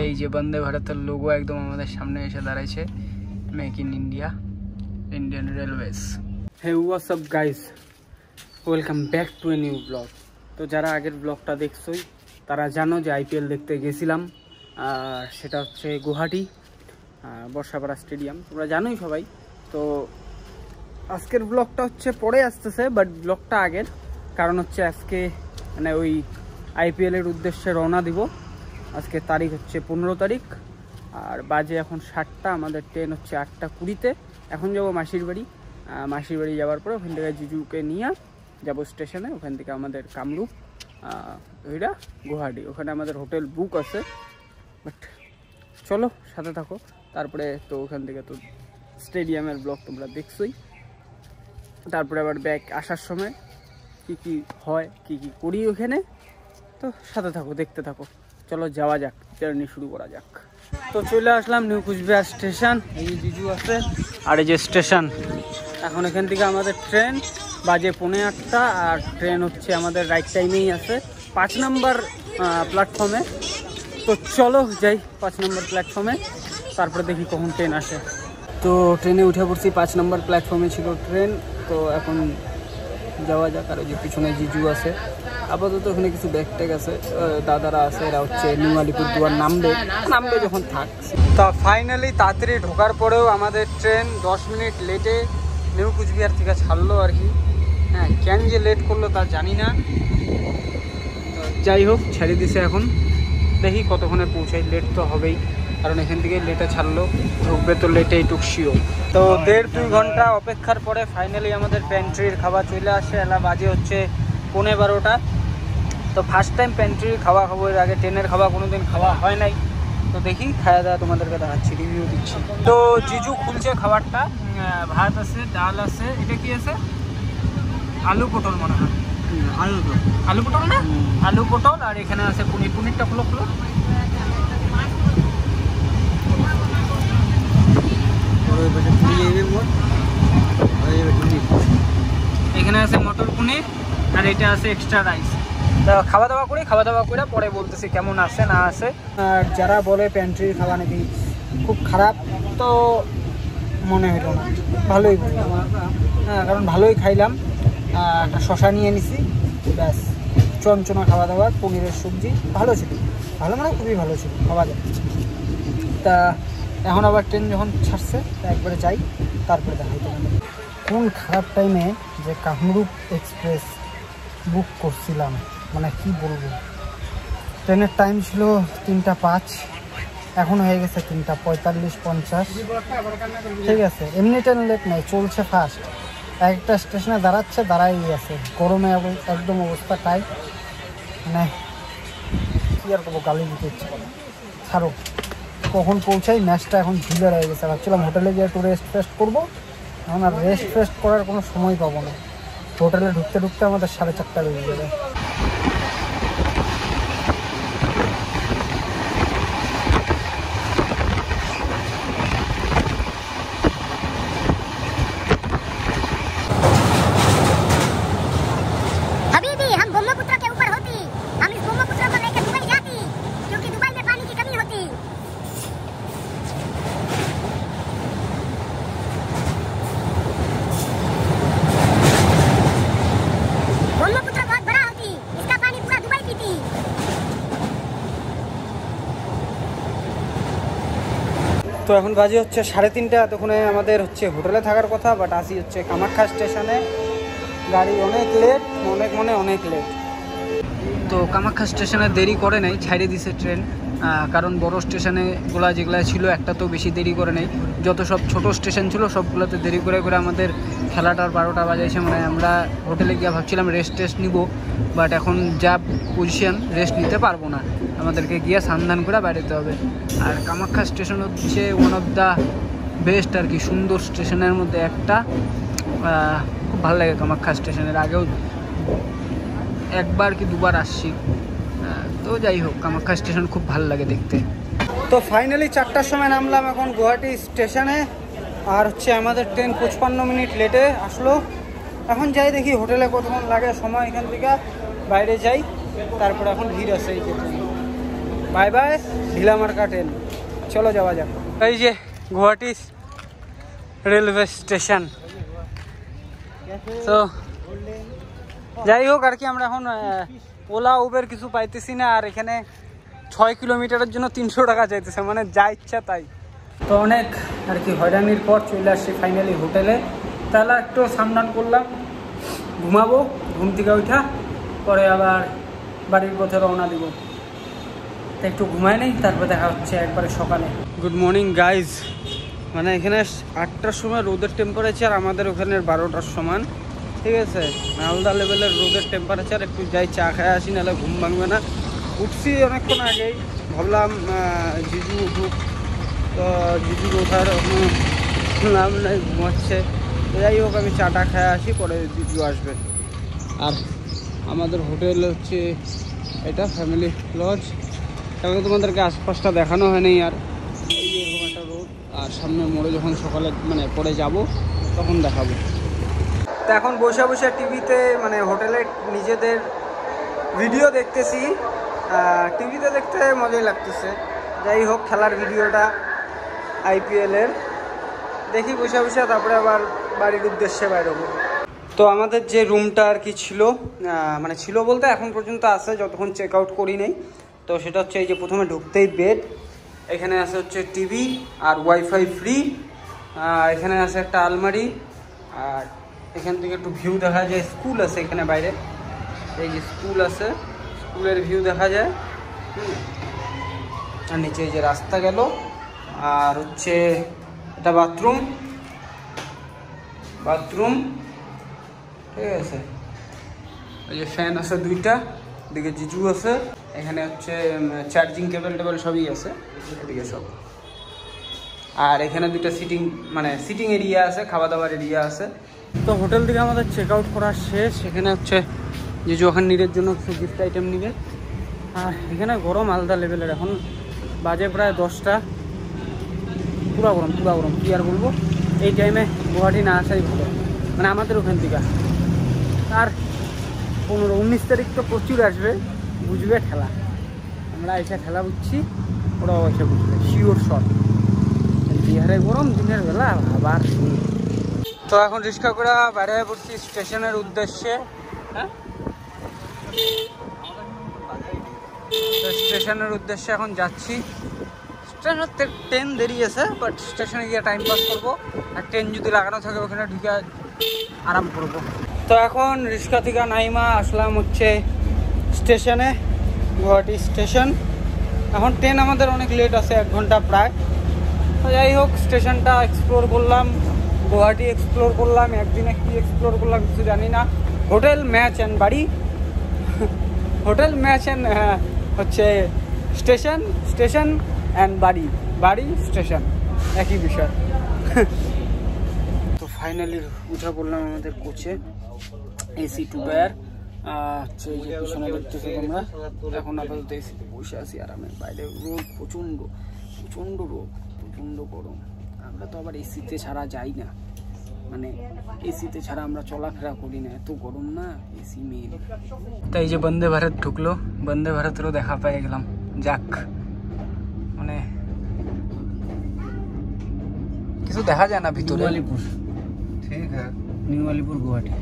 এই যে বন্দে ভারতের লোগো একদম আমাদের সামনে এসে দাঁড়াইছে, make in India, Indian railways. Hey what's up guys, welcome back to a new blog. তো যারা আগের ব্লগটা দেখছোই তারা জানো যে আইপিএল দেখতে গেছিলাম, আর সেটা হচ্ছে গুয়াহাটি বর্ষাপাড়া স্টেডিয়াম, তোমরা জানোই সবাই। তো আজকের ব্লগটা হচ্ছে পরে আসতেছে, বাট ব্লগটা আগের, কারণ হচ্ছে আজকে মানে ওই আইপিএলের উদ্দেশ্যে রওনা দিব। আজকে তারিখ হচ্ছে 15 তারিখ, আর বাজে এখন 7টা, আমাদের ট্রেন হচ্ছে 8টা 20-তে। এখন যাবো মাসির বাড়ি, মাসির বাড়ি যাওয়ার পরে ওখান থেকে জিজুকে নিয়ে যাবো স্টেশনে, ওখান থেকে আমাদের কামরূপ ওইটা গুয়াহাটি, ওখানে আমাদের হোটেল বুক আছে। বাট চলো সাথে থাকো, তারপরে তো ওখান থেকে তো স্টেডিয়ামের ব্লগ তোমরা দেখছোই। তারপরে আবার ব্যাক আসার সময় কি কি হয়, কি কি করি ওখানে, তো সাথে থাকো, দেখতে থাকো। চলো যাওয়া যাক, জার্নি শুরু করা যাক। তো চলে আসলাম নিউ কুচবিহার স্টেশন, এই যে জিজু আছে আর এই যে স্টেশন। এখন এখান থেকে আমাদের ট্রেন বাজে 8:45, আর ট্রেন হচ্ছে আমাদের রাইট টাইমেই আছে 5 নম্বর প্ল্যাটফর্মে। তো চলো যাই 5 নম্বর প্ল্যাটফর্মে, তারপরে দেখি কখন ট্রেন আসে। তো ট্রেনে উঠে পড়ছি, 5 নম্বর প্ল্যাটফর্মে ছিল ট্রেন। তো এখন যাওয়া যাক। আর ওই যে পিছনে জিজু আছে, আপাতত ওখানে কিছু ব্যাগ ট্যাগ আছে, দাদারা আছে, এরা হচ্ছে নিউ আলিপুরদুয়ার নামবে যখন থাকছে। তা ফাইনালি তাড়াতাড়ি ঢোকার পরেও আমাদের ট্রেন 10 মিনিট লেটে নিউ কুচবিহার থেকে ছাড়লো আর কি। হ্যাঁ, কেন যে লেট করলো তা জানি না, তো যাই হোক ছেড়ে দিছে। এখন দেখি কতক্ষণে পৌঁছাই, লেট তো হবেই, কারণ এখান থেকে লেটে ছাড়লো, ঢুকবে তো লেটেই টুকসিও। তো 1.5-2 ঘন্টা অপেক্ষার পরে ফাইনালি আমাদের প্যান্ট্রির খাবার চলে আসে। এলা বাজে হচ্ছে 11:15। তো ফার্স্ট টাইম প্যান্ট্রির খাওয়া খাবো, এর আগে ট্রেনের খাওয়া কোনোদিন খাওয়া হয় নাই। তো দেখি খাওয়া দাওয়া তোমাদেরকে দেখাচ্ছি, রিভিউ দিচ্ছি। তো জিজু খুলছে খাবারটা, ভাত আছে, ডাল আছে, এটা কি আছে, আলু পটল মনে হয়, আলু পটল না, আলু পটল, আর এখানে আছে পনির। পনিরটা খুলো। এখানে আছে মটর পনির, আর এটা আছে এক্সট্রা রাইস। খাওয়া দাওয়া করে পরে বলতেছি কেমন আছে না আছে। আর যারা বলে প্যান্ট্রির খাওয়া নাকি খুব খারাপ, তো মনে হলো না, ভালোই বললাম। হ্যাঁ, কারণ ভালোই খাইলাম। একটা শশা নিয়ে নিছি, ব্যাস। চঞ্চনা খাওয়া দাওয়া, পনিরের সবজি ভালো ছিল, ভালো মানে খুবই ভালো ছিল, খাওয়া যায়। তা এখন আবার ট্রেন যখন ছাড়ছে তা একবারে যাই, তারপরে দেখাই তোমাদের। কোন খারাপ টাইমে যে কামরূপ এক্সপ্রেস বুক করছিলাম, মানে কি বলবো। ট্রেনের টাইম ছিল 3:05, এখন হয়ে গেছে 3:45-50। ঠিক আছে, এমনি ট্রেন লেট নেই, চলছে ফাস্ট। একটা স্টেশনে দাঁড়াই আছে, গরমে একদম অবস্থা টাইট, মানে কি আর করবো, গালি দিতে ইচ্ছে করে। ছাড়ো, কখন পৌঁছাই, ম্যাচটা এখন ঝুলে রয়ে গেছে। ভাবছিলাম হোটেলে গিয়ে একটু রেস্ট ফেস্ট করবো, এখন আর রেস্ট করার কোনো সময় পাবো না। হোটেলে ঢুকতে আমাদের 4:30 বেজে যাবে। তো এখন বাজে হচ্ছে 3:30, তখন আমাদের হচ্ছে হোটেলে থাকার কথা, বাট আসি হচ্ছে কামাখ্যা স্টেশনে। গাড়ি অনেক লেট, অনেক লেট। তো কামাখ্যা স্টেশনে দেরি করে নাই, ছাইড়ে দিছে ট্রেন, কারণ বড় স্টেশনে গুলা যেগুলা ছিল একটা তো বেশি দেরি করে নাই, যত সব ছোট স্টেশন ছিল সবগুলোতে দেরি করে আমাদের খেলাটার 12টা বাজাইছে। মানে আমরা হোটেলে গিয়ে ভাবছিলাম রেস্ট নিব, বাট এখন যা পজিশন রেস্ট নিতে পারবো না, আমাদেরকে গিয়ে সান্ধান করে বেরোতে হবে। আর কামাখ্যা স্টেশন হচ্ছে ওয়ান অফ দ্য বেস্ট আর কি, সুন্দর স্টেশনের মধ্যে একটা। খুব ভালো লাগে কামাখ্যা স্টেশনের, আগেও 1বার কি 2বার আসছি। তো যাই হোক, কামাখ্যা স্টেশন খুব ভালো লাগে দেখতে। তো ফাইনালি 4টার সময় নামলাম এখন গুয়াহাটি স্টেশনে, আর হচ্ছে আমাদের ট্রেন 55 মিনিট লেটে আসলো। এখন যাই দেখি হোটেলে কতক্ষণ লাগে সময়, এখান থেকে বাইরে যাই, তারপরে এখন ভিড় আছে এই যে ট্রেন। বাই বাই ঢিলামার্কা ট্রেন। চলো যাওয়া যাক। এই যে গুয়াহাটি রেলওয়ে স্টেশন। তো যাই হোক আর কি, আমরা এখন ওলা উবের কিছু পাইতেছি না, আর এখানে 6 কিলোমিটারের জন্য 300 টাকা চাইতেছে, মানে যা ইচ্ছা তাই। তো অনেক আর কি হয়রানির পর চলে আসছি ফাইনালি হোটেলে। তাহলে একটু সামনান করলাম, ঘুমাবো, ঘুম থেকে উঠা পরে আবার বাড়ির পথে রওনা দিব। তো একটু ঘুমাই নেই, তারপর দেখা হচ্ছে একবারে সকালে। Good morning guys. মানে এখানে 8টার সময় রোদের টেম্পারেচার আমাদের ওখানে 12টার সমান, ঠিক আছে? আলাদা লেভেলের রোদের টেম্পারেচার। একটু যাই চা খায় আসি, নাহলে ঘুম ভাঙবে না। উঠছি অনেকক্ষণ আগেই, ভাবলাম জিজু উঠুক, তো জিজুর ওঠার নাম নাই, ঘুমাচ্ছে। যাই হোক আমি চাটা খায় আসি, পরে জিজু আসবে। আর আমাদের হোটেল হচ্ছে এটা ফ্যামিলি লজ। এখন তোমাদেরকে আশপাশটা দেখানো হয়নি আর, এই এরকম একটা রোড। আর সামনে মোড়ে যখন সকালে মানে পরে যাব তখন দেখাবো। তো এখন বসে বসে টিভিতে মানে হোটেলে নিজেদের ভিডিও দেখতেছি। টিভিতে দেখতে মজাই লাগতেছে। যাই হোক, খেলার ভিডিওটা IPL-এর দেখি বসে বসে, তারপরে আবার বাড়ির উদ্দেশ্যে বাইরবো। তো আমাদের যে রুমটা আর কি ছিল, মানে ছিল বলতে এখন পর্যন্ত আছে, যতক্ষণ চেক আউট করি নেই। তো সেটা হচ্ছে এই যে প্রথমে ঢুকতেই বেড, এখানে আছে হচ্ছে টিভি আর ওয়াইফাই ফ্রি। এখানে আছে একটা আলমারি, আর এখান থেকে একটু ভিউ দেখা যায়। স্কুল আছে এখানে বাইরে, এই যে স্কুল আছে, স্কুলের ভিউ দেখা যায়। আর নিচে এই যে রাস্তা গেল, আর হচ্ছে এটা বাথরুম, ঠিক আছে? এই যে ফ্যান আছে 2টা, এদিকে জিজু আছে, এখানে হচ্ছে চার্জিং কেবল টেবল সবই আছে এদিকে সব। আর এখানে 2টা সিটিং এরিয়া আছে, খাওয়া দাওয়ার এরিয়া আছে। তো হোটেল থেকে আমাদের চেক আউট করা শেষ। এখানে হচ্ছে জিজু ওখানে নিজের জন্য কিছু গিফট আইটেম নিবে। আর এখানে গরম আলাদা লেভেলের, এখন বাজে প্রায় 10টা। পুরা গরম কী আর বলবো। এই টাইমে গুয়াহাটি না আসাই ভালো, মানে আমাদের ওখান থেকে। আর 15-19 তারিখ তো প্রচুর আসবে, বুঝবে ঠেলা। আমরা এসে ঠেলা বুঝছি, ওরাও এসে বুঝবে, শিওর শট। বিহারে গরম দিনের বেলা আবার। তো এখন রিক্সা করে বাইরে পড়ছি স্টেশনের উদ্দেশ্যে। হ্যাঁ, স্টেশনের উদ্দেশ্যে এখন যাচ্ছি। স্টেশনের ট্রেন দেরি আছে, বাট স্টেশনে গিয়ে টাইম পাস করবো। আর ট্রেন যদি লাগানো থাকে ওখানে ঢুকে আরাম করবো। তো এখন রিক্সা থেকে নাইমা আসলাম হচ্ছে স্টেশনে, গুয়াহাটি স্টেশন। এখন ট্রেন আমাদের অনেক লেট আছে, 1 ঘন্টা প্রায়। তো যাই হোক, স্টেশনটা এক্সপ্লোর করলাম, গুয়াহাটি এক্সপ্লোর করলাম। একদিনে কি এক্সপ্লোর করলাম কিছু জানি না। হোটেল, ম্যাচ অ্যান্ড বাড়ি, হোটেল, ম্যাচ অ্যান্ড হচ্ছে স্টেশন অ্যান্ড বাড়ি স্টেশন, একই বিষয়। তো ফাইনালি উঠা পড়লাম আমাদের কোচে, AC 2 টায়ার। হচ্ছে এই যে পিছনে দেখতেছো তোমরা, এখন আপাতত এসিতে বসে আছি আরামে। বাইরে রোদ প্রচণ্ড রোদ, প্রচণ্ড গরম। আমরা তো আবার এসিতে ছাড়া যাই না, মানে এসিতে ছাড়া আমরা চলাফেরা করি না, এত গরম না, এসি মেন। তাই যে বন্দে ভারত ঢুকলো, বন্দে ভারতেরও দেখা পেয়ে গেলাম। যাক, মানে কিছু দেখা যায় না ভিতরে। আলিপুর, ঠিক হ্যাঁ, নিউ আলিপুর গুয়াহাটি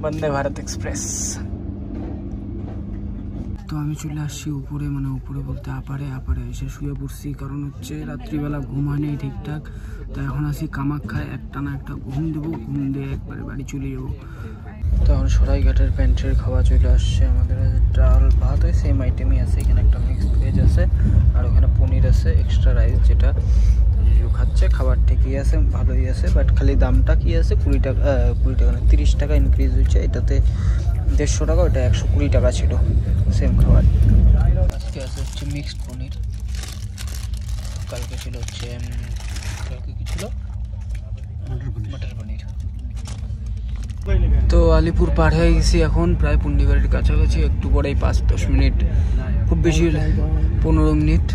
বন্দে ভারত এক্সপ্রেস। তো আমি চলে আসছি উপরে, মানে উপরে বলতে আপারে এসে শুয়ে পড়ছি, কারণ হচ্ছে রাত্রিবেলা ঘুম হয় নেই ঠিকঠাক। তো এখন আসি কামাখ্যায়, একটা ঘুম দেবো, ঘুম দিয়ে একবারে বাড়ি চলে যাবো। তো এখন সরাইঘাটের প্যান্ট্রির খাওয়া চলে আসছে আমাদের। ডাল ভাত হয়, সেম আইটেমই আছে। এখানে একটা মিক্সড ভেজ আছে, আর ওখানে পনির আছে, এক্সট্রা রাইস, যেটা জিজু খাচ্ছে। খাবার ঠিকই আছে, ভালোই আছে, বাট খালি দামটা কি আছে 20 টাকা না 30 টাকা ইনক্রিজ হয়েছে। এটাতে 150 টাকা, ওটা 120 টাকা ছিল সেম খাবার। আজকে আছে হচ্ছে মিক্সড পনির, কালকে ছিল হচ্ছে কি ছিল মটর পনির। তো আলিপুর পার হয়ে গেছি এখন, প্রায় পুন্ডিবাড়ির কাছাকাছি। একটু পরেই 5-10 মিনিট, খুব বেশি 15 মিনিট,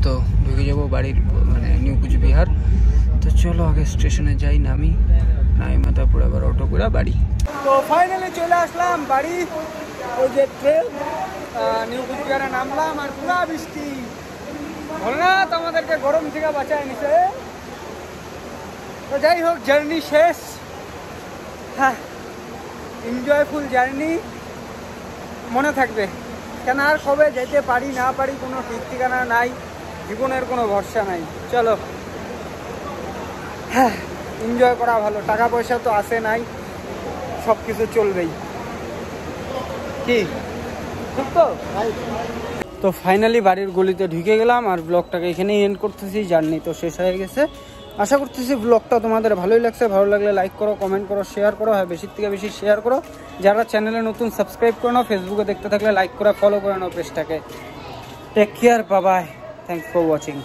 তো ঢুকে যাবো বাড়ির, মানে নিউ কুচবিহার। তো চলো আগে স্টেশনে যাই, নাইমা তারপর আবার অটো করে বাড়ি। তো ফাইনালি চলে আসলাম বাড়ি। ওই যে ট্রেন, নিউ কুচবিহারে নামলাম, আর পুরা বৃষ্টি। ভোলানাথ আমাদেরকে গরম থেকে বাঁচায় নিছে। তো যাই হোক, জার্নি শেষ। হ্যাঁ, এনজয়ফুল জার্নি মনে থাকবে। কেন আর কবে যেতে পারি না পারি কোনো ঠিক ঠিকানা নাই, জীবনের কোনো ভরসা নাই। চলো, হ্যাঁ, এনজয় করা ভালো। টাকা পয়সা তো আসে নাই, সব কিছু চলবেই। কি ঠিক তো? তো ফাইনালি বাড়ির গলিতে ঢুকে গেলাম, আর ব্লগটাকে এখানেই এন্ড করতেছি। জার্নি তো শেষ হয়ে গেছে। আশা করতেছি ব্লগটা তোমাদের ভালোই লাগছে। ভালো লাগলে লাইক করো, কমেন্ট করো, শেয়ার করো। হ্যাঁ, বেশি থেকে বেশি শেয়ার করো। যারা চ্যানেলে নতুন সাবস্ক্রাইব করে নাও, ফেসবুকে দেখতে থাকলে লাইক করে ফলো করে নাও পেজটাকে। Take care, bye bye, thanks for watching.